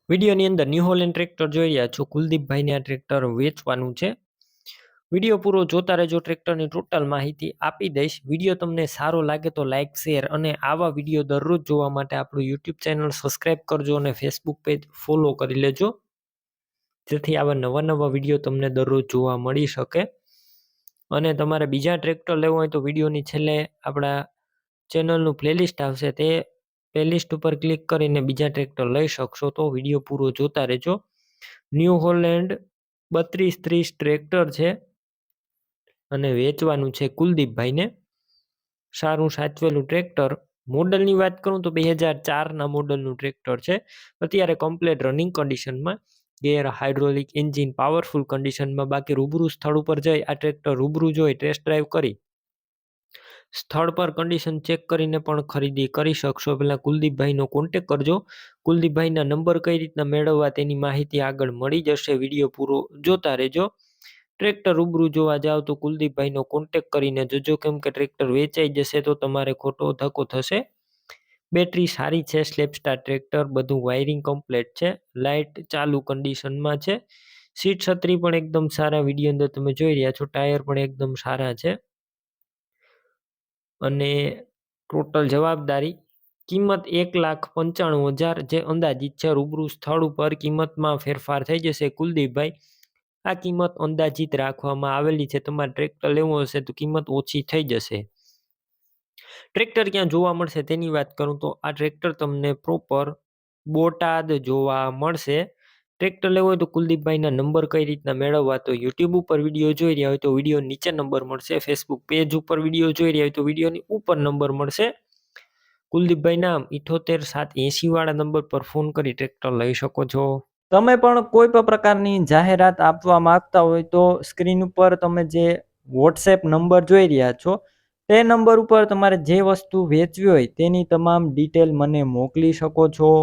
વિડીયોની અંદર new Holland tractor જોઈ રહ્યા છો. કુલદીપભાઈને આ ટ્રેક્ટર વેચવાનું છે. વિડીયો પૂરો જોતા રહેજો. ટ્રેક્ટરની ટોટલ માહિતી આપી દઈશ. વિડીયો તમને સારો લાગે તો લાઇક, શેર અને આવા વિડીયો દરરોજ જોવા માટે આપણું યુટ્યુબ ચેનલ સબસ્ક્રાઈબ કરજો અને ફેસબુક પેજ ફોલો કરી લેજો, જેથી આવા નવા વિડીયો તમને દરરોજ જોવા મળી શકે. અને તમારે બીજા ટ્રેક્ટર લેવું હોય તો વિડીયોની છેલ્લે આપણા ચેનલનું પ્લેલિસ્ટ આવશે, તે પ્લેલિસ્ટ ઉપર ક્લિક કરીને બીજા ટ્રેક્ટર લઈ શકશો. તો વિડીયો પૂરો જોતા રહેજો. ન્યૂ હોલેન્ડ 3230 ટ્રેક્ટર છે અને વેચવાનું છે કુલદીપભાઈને. સારું સાચવેલું ટ્રેક્ટર. મોડલની વાત કરું તો 2004ના મોડલનું ટ્રેક્ટર છે. અત્યારે કમ્પ્લેટ રનિંગ કન્ડિશનમાં, ગેર, હાઇડ્રોલિક, એન્જિન પાવરફુલ કન્ડિશનમાં. બાકી રૂબરૂ સ્થળ ઉપર જઈ આ ટ્રેક્ટર રૂબરૂ જોઈ ટેસ્ટ ડ્રાઈવ કરી સ્થળ પર કન્ડિશન ચેક કરીને પણ ખરીદી કરી શકશો. પહેલાં કુલદીપભાઈનો કોન્ટેક કરજો. કુલદીપભાઈના નંબર કઈ રીતના મેળવવા તેની માહિતી આગળ મળી જશે. વિડીયો પૂરો જોતા રહેજો. ટ્રેક્ટર રૂબરૂ જોવા જાવ તો કુલદીપભાઈનો કોન્ટેક કરીને જોજો, કેમ કે ટ્રેક્ટર વેચાઈ જશે તો તમારે ખોટો ધક્કો થશે. બેટરી સારી છે, સ્લેપ સ્ટાર ટ્રેક્ટર, બધું વાયરિંગ કમ્પ્લીટ છે, લાઇટ ચાલુ કન્ડિશનમાં છે. સીટ છત્રી પણ એકદમ સારા, વિડીયો અંદર તમે જોઈ રહ્યા છો. ટાયર પણ એકદમ સારા છે અને ટોટલ જવાબદારી. કિંમત 1,95,000 જે અંદાજિત છે. રૂબરૂ સ્થળ ઉપર કિંમતમાં ફેરફાર થઈ જશે. કુલદીપભાઈ, આ કિંમત અંદાજિત રાખવામાં આવેલી છે. તમારે ટ્રેક્ટર લેવું હશે તો કિંમત ઓછી થઈ જશે. ટ્રેક્ટર ક્યાં જોવા મળશે તેની વાત કરું તો આ ટ્રેક્ટર તમને પ્રોપર બોટાદ જોવા મળશે. ટ્રેક્ટર લેવું હોય તો કુલદીપભાઈના નંબર કઈ રીતના મેળવવા, તો યુટ્યુબ ઉપર વિડીયો જોઈ રહ્યા હોય તો વિડીયો નીચે નંબર મળશે. ફેસબુક પેજ ઉપર વિડીયો જોઈ રહ્યા હોય તો વિડીયોની ઉપર નંબર મળશે. કુલદીપભાઈ નામ 78,780 વાળા નંબર પર ફોન કરી ટ્રેક્ટર લઈ શકો છો. તમે પણ કોઈ પણ પ્રકારની જાહેરાત આપવા માંગતા હોય તો સ્ક્રીન ઉપર તમે જે વોટ્સએપ નંબર જોઈ રહ્યા છો તે નંબર ઉપર તમારે જે વસ્તુ વેચવી હોય તેની તમામ ડિટેલ મને મોકલી શકો છો.